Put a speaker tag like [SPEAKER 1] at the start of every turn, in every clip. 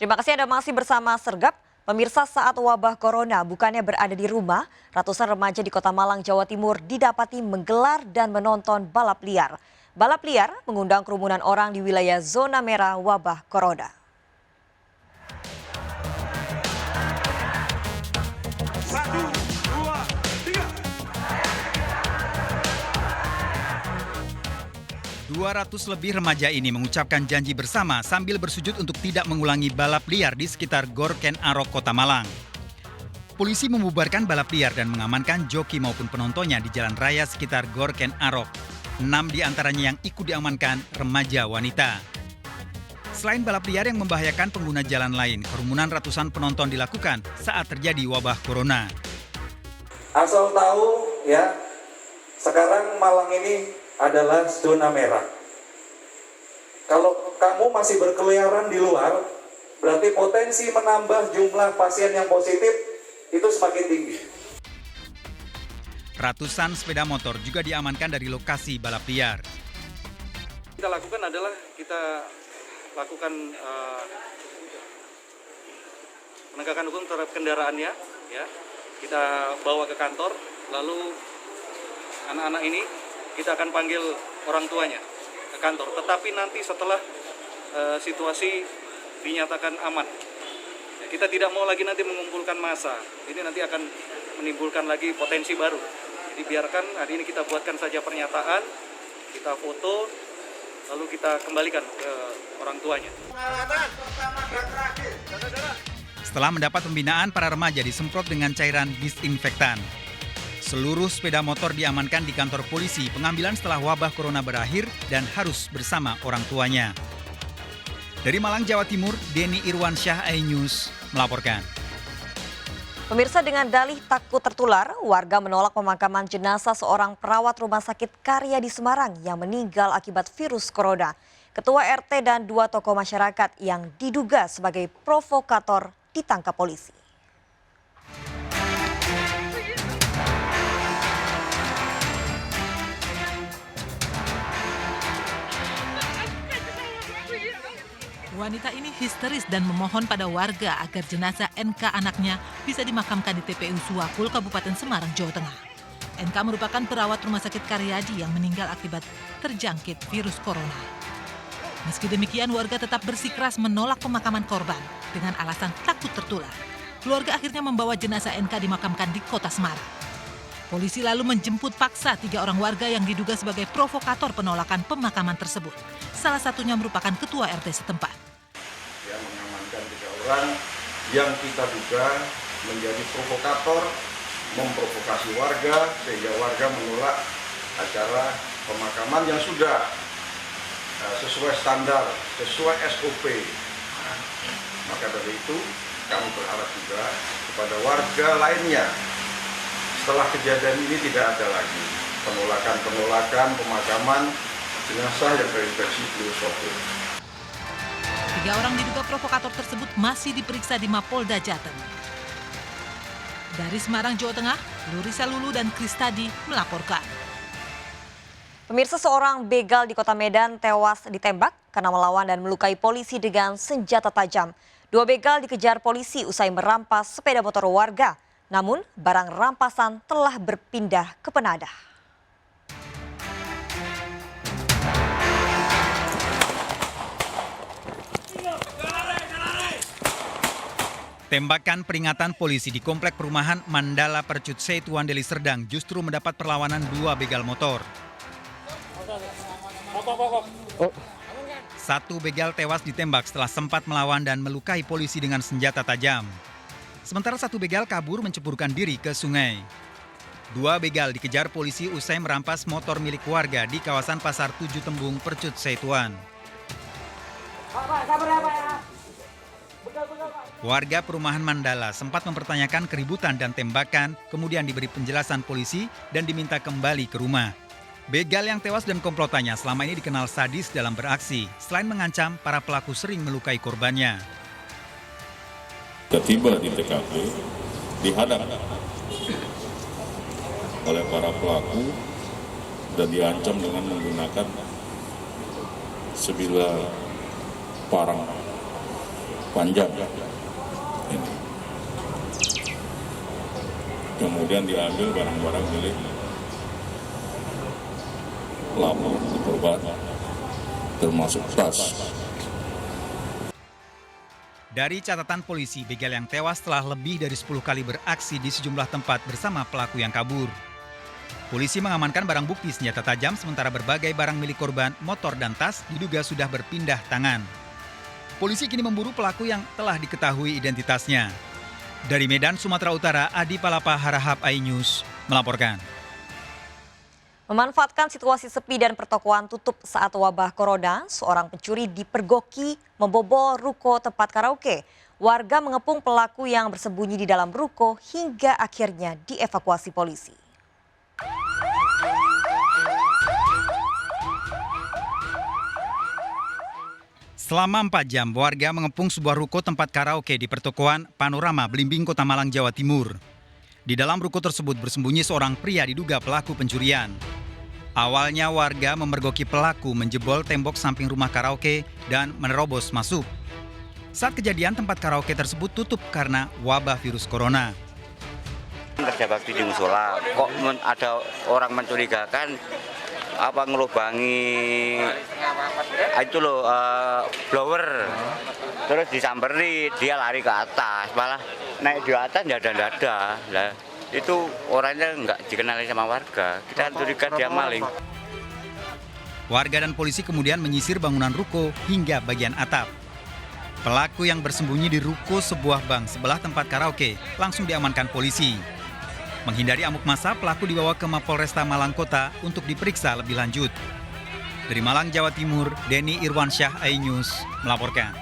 [SPEAKER 1] Terima kasih Anda masih bersama Sergap. Pemirsa, saat wabah corona bukannya berada di rumah, ratusan remaja di Kota Malang, Jawa Timur didapati menggelar dan menonton balap liar. Balap liar mengundang kerumunan orang di wilayah zona merah wabah corona.
[SPEAKER 2] Satu, dua, tiga.
[SPEAKER 3] 200 lebih remaja ini mengucapkan janji bersama sambil bersujud untuk tidak mengulangi balap liar di sekitar Gor Ken Arok, Kota Malang. Polisi membubarkan balap liar dan mengamankan joki maupun penontonnya di jalan raya sekitar Gor Ken Arok. 6 di antaranya yang ikut diamankan remaja wanita. Selain balap liar yang membahayakan pengguna jalan lain, kerumunan ratusan penonton dilakukan saat terjadi wabah corona.
[SPEAKER 4] Asal tahu ya, sekarang Malang ini adalah zona merah. Kalau kamu masih berkeliaran di luar, berarti potensi menambah jumlah pasien yang positif itu semakin tinggi.
[SPEAKER 3] Ratusan sepeda motor juga diamankan dari lokasi balap liar.
[SPEAKER 5] Kita lakukan adalah penegakan hukum terhadap kendaraannya, ya. Kita bawa ke kantor, lalu anak-anak ini kita akan panggil orang tuanya ke kantor. Tetapi nanti setelah situasi dinyatakan aman, ya, kita tidak mau lagi nanti mengumpulkan massa. Ini nanti akan menimbulkan lagi potensi baru. Jadi biarkan hari ini kita buatkan saja pernyataan, kita foto, lalu kita kembalikan ke orang tuanya.
[SPEAKER 3] Setelah mendapat pembinaan, para remaja disemprot dengan cairan disinfektan. Seluruh sepeda motor diamankan di kantor polisi pengambilan setelah wabah corona berakhir dan harus bersama orang tuanya. Dari Malang, Jawa Timur, Denny Irwansyah, iNews melaporkan.
[SPEAKER 1] Pemirsa, dengan dalih takut tertular, warga menolak pemakaman jenazah seorang perawat rumah sakit Karya di Semarang yang meninggal akibat virus corona. Ketua RT dan 2 tokoh masyarakat yang diduga sebagai provokator ditangkap polisi.
[SPEAKER 6] Wanita ini histeris dan memohon pada warga agar jenazah NK anaknya bisa dimakamkan di TPU Suwakul, Kabupaten Semarang, Jawa Tengah. NK merupakan perawat rumah sakit Karyadi yang meninggal akibat terjangkit virus corona. Meski demikian, warga tetap bersikeras menolak pemakaman korban dengan alasan takut tertular. Keluarga akhirnya membawa jenazah NK dimakamkan di Kota Semarang. Polisi lalu menjemput paksa 3 orang warga yang diduga sebagai provokator penolakan pemakaman tersebut. Salah satunya merupakan ketua RT setempat.
[SPEAKER 7] Ya, mengamankan 3 orang yang kita duga menjadi provokator, memprovokasi warga sehingga warga menolak acara pemakaman yang sudah sesuai standar, sesuai SOP. Nah, maka dari itu kami berharap juga kepada warga lainnya setelah kejadian ini tidak ada lagi penolakan pemakaman jenazah yang terinfeksi virus COVID.
[SPEAKER 6] 3 orang diduga provokator tersebut masih diperiksa di Mapolda Jateng. Dari Semarang, Jawa Tengah, Lurisa Lulu dan Kristadi melaporkan.
[SPEAKER 1] Pemirsa, seorang begal di Kota Medan tewas ditembak karena melawan dan melukai polisi dengan senjata tajam. 2 begal dikejar polisi usai merampas sepeda motor warga. Namun, barang rampasan telah berpindah ke penadah.
[SPEAKER 3] Tembakan peringatan polisi di komplek perumahan Mandala Percut Setuan Deli Serdang justru mendapat perlawanan 2 begal motor. 1 begal tewas ditembak setelah sempat melawan dan melukai polisi dengan senjata tajam. Sementara 1 begal kabur menceburkan diri ke sungai. 2 begal dikejar polisi usai merampas motor milik warga di kawasan Pasar 7 Tembung Percut Setuan. Warga perumahan Mandala sempat mempertanyakan keributan dan tembakan, kemudian diberi penjelasan polisi dan diminta kembali ke rumah. Begal yang tewas dan komplotannya selama ini dikenal sadis dalam beraksi. Selain mengancam, para pelaku sering melukai korbannya.
[SPEAKER 8] Tiba di TKP, dihadang oleh para pelaku dan diancam dengan menggunakan sebilah parang panjang. Ini. Kemudian diambil barang-barang milik pelapor korban, termasuk tas.
[SPEAKER 3] Dari catatan polisi, begal yang tewas telah lebih dari 10 kali beraksi di sejumlah tempat bersama pelaku yang kabur. Polisi mengamankan barang bukti senjata tajam sementara berbagai barang milik korban, motor dan tas diduga sudah berpindah tangan. Polisi kini memburu pelaku yang telah diketahui identitasnya. Dari Medan, Sumatera Utara, Adi Palapa, Harahap iNews melaporkan.
[SPEAKER 1] Memanfaatkan situasi sepi dan pertokoan tutup saat wabah corona, seorang pencuri dipergoki membobol ruko tempat karaoke. Warga mengepung pelaku yang bersembunyi di dalam ruko hingga akhirnya dievakuasi polisi.
[SPEAKER 3] Selama 4 jam, warga mengepung sebuah ruko tempat karaoke di pertokoan Panorama, Belimbing, Kota Malang, Jawa Timur. Di dalam ruko tersebut bersembunyi seorang pria diduga pelaku pencurian. Awalnya warga memergoki pelaku menjebol tembok samping rumah karaoke dan menerobos masuk. Saat kejadian, tempat karaoke tersebut tutup karena wabah virus corona.
[SPEAKER 9] Kerja bakti di musola, kok ada orang mencurigakan ngelubangi itu loh blower, terus disamperi, dia lari ke atas, malah naik di atas nggak ada. Lah, itu orangnya nggak dikenali sama warga, kita curiga dia maling.
[SPEAKER 3] Warga dan polisi kemudian menyisir bangunan ruko hingga bagian atap. Pelaku yang bersembunyi di ruko sebuah bank sebelah tempat karaoke langsung diamankan polisi. Menghindari amuk massa, pelaku dibawa ke Mapolresta Malang Kota untuk diperiksa lebih lanjut. Dari Malang, Jawa Timur, Denny Irwansyah iNews melaporkan.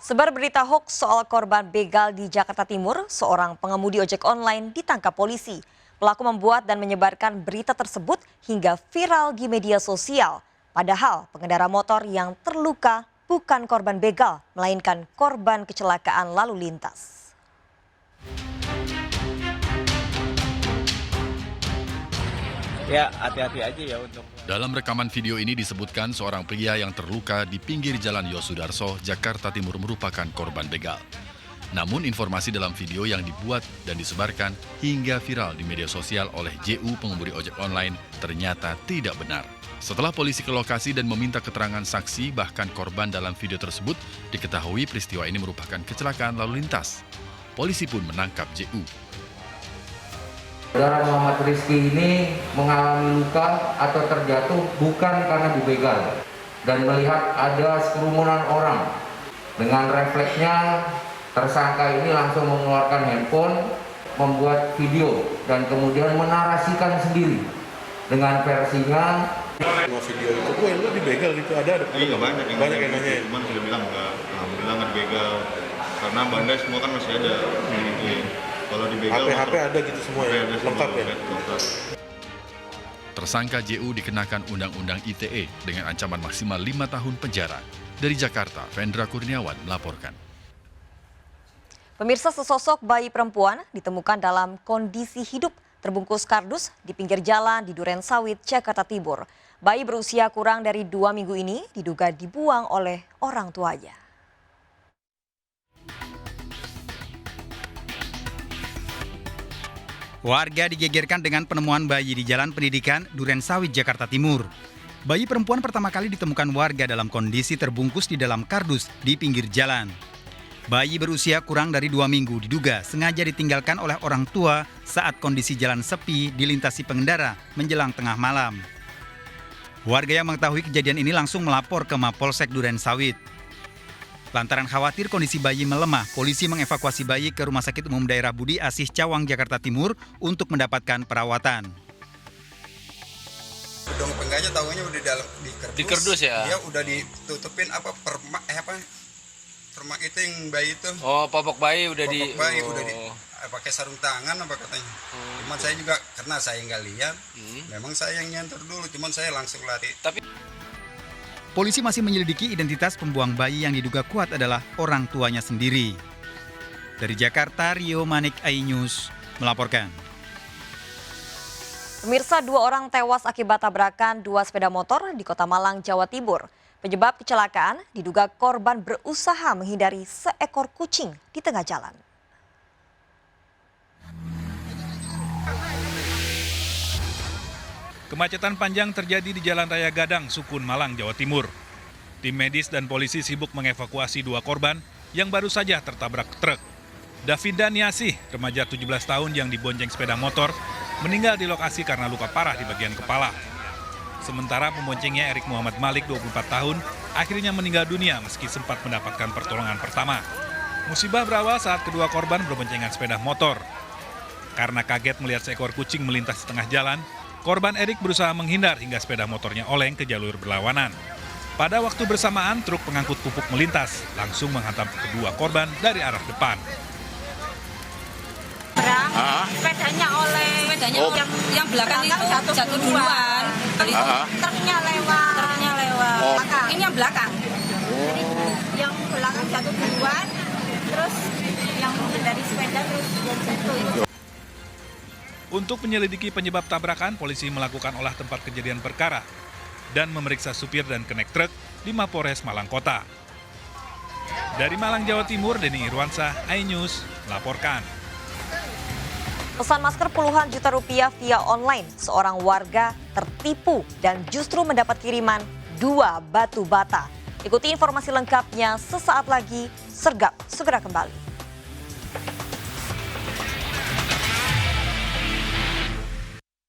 [SPEAKER 1] Sebar berita hoax soal korban begal di Jakarta Timur, seorang pengemudi ojek online ditangkap polisi. Pelaku membuat dan menyebarkan berita tersebut hingga viral di media sosial. Padahal pengendara motor yang terluka bukan korban begal, melainkan korban kecelakaan lalu lintas.
[SPEAKER 10] Ya, hati-hati aja ya untuk...
[SPEAKER 11] Dalam rekaman video ini disebutkan seorang pria yang terluka di pinggir jalan Yosudarso, Jakarta Timur merupakan korban begal. Namun informasi dalam video yang dibuat dan disebarkan hingga viral di media sosial oleh JU pengemudi ojek online ternyata tidak benar. Setelah polisi ke lokasi dan meminta keterangan saksi, bahkan korban dalam video tersebut diketahui peristiwa ini merupakan kecelakaan lalu lintas. Polisi pun menangkap JU.
[SPEAKER 12] Saudara Muhammad Rizky ini mengalami luka atau terjatuh bukan karena dibegal dan melihat ada kerumunan orang. Dengan refleksnya, tersangka ini langsung mengeluarkan handphone, membuat video dan kemudian menarasikan sendiri dengan versinya.
[SPEAKER 2] Video itu, lu dibegal gitu, ada?
[SPEAKER 7] Iya banyak yang nanya. Cuman saya bilang enggak, alhamdulillah nggak dibegal. Karena bandai semua kan masih ada. Kalau dibegal
[SPEAKER 2] HP ada gitu semua ya, lengkap ya.
[SPEAKER 11] Tersangka JU dikenakan Undang-Undang ITE dengan ancaman maksimal 5 tahun penjara. Dari Jakarta, Vendra Kurniawan melaporkan.
[SPEAKER 1] Pemirsa, sesosok bayi perempuan ditemukan dalam kondisi hidup terbungkus kardus di pinggir jalan di Duren Sawit, Jakarta Timur. Bayi berusia kurang dari 2 minggu ini diduga dibuang oleh orang tuanya.
[SPEAKER 3] Warga digegerkan dengan penemuan bayi di Jalan Pendidikan Duren Sawit, Jakarta Timur. Bayi perempuan pertama kali ditemukan warga dalam kondisi terbungkus di dalam kardus di pinggir jalan. Bayi berusia kurang dari 2 minggu diduga sengaja ditinggalkan oleh orang tua saat kondisi jalan sepi dilintasi pengendara menjelang tengah malam. Warga yang mengetahui kejadian ini langsung melapor ke Mapolsek Duren Sawit. Lantaran khawatir kondisi bayi melemah, polisi mengevakuasi bayi ke Rumah Sakit Umum Daerah Budi Asih Cawang, Jakarta Timur untuk mendapatkan perawatan.
[SPEAKER 13] Gedung pengganya tahunya udah di kerdus ya. Dia udah ditutupin permak itu yang bayi itu. Oh, popok bayi udah pakai sarung tangan apa katanya. Cuman saya juga karena saya nggak lihat, memang saya yang nyantar dulu, cuman saya langsung lari.
[SPEAKER 3] Polisi masih menyelidiki identitas pembuang bayi yang diduga kuat adalah orang tuanya sendiri. Dari Jakarta, Rio Manik iNews melaporkan.
[SPEAKER 1] Pemirsa, 2 orang tewas akibat tabrakan 2 sepeda motor di Kota Malang, Jawa Timur. Penyebab kecelakaan diduga korban berusaha menghindari seekor kucing di tengah jalan.
[SPEAKER 14] Kemacetan panjang terjadi di Jalan Raya Gadang, Sukun, Malang, Jawa Timur. Tim medis dan polisi sibuk mengevakuasi 2 korban yang baru saja tertabrak truk. Davinda Niasih, remaja 17 tahun yang dibonceng sepeda motor, meninggal di lokasi karena luka parah di bagian kepala. Sementara pemboncengnya Erik Muhammad Malik, 24 tahun, akhirnya meninggal dunia meski sempat mendapatkan pertolongan pertama. Musibah berawal saat kedua korban berboncengan sepeda motor. Karena kaget melihat seekor kucing melintas di tengah jalan, korban Erik berusaha menghindar hingga sepeda motornya oleng ke jalur berlawanan. Pada waktu bersamaan, truk pengangkut pupuk melintas, langsung menghantam kedua korban dari arah depan.
[SPEAKER 15] Sepedanya oleng, yang belakang itu jatuh duluan. Truknya lewat. Ini yang belakang. Yang belakang jatuh duluan, terus yang dari sepeda terus jatuh.
[SPEAKER 14] Untuk menyelidiki penyebab tabrakan, polisi melakukan olah tempat kejadian perkara dan memeriksa supir dan kenek truk di Mapolres Malang Kota. Dari Malang, Jawa Timur, Denny Irwansyah, iNews melaporkan.
[SPEAKER 1] Pesan masker puluhan juta rupiah via online, seorang warga tertipu dan justru mendapat kiriman 2 batu bata. Ikuti informasi lengkapnya sesaat lagi, Sergap segera kembali.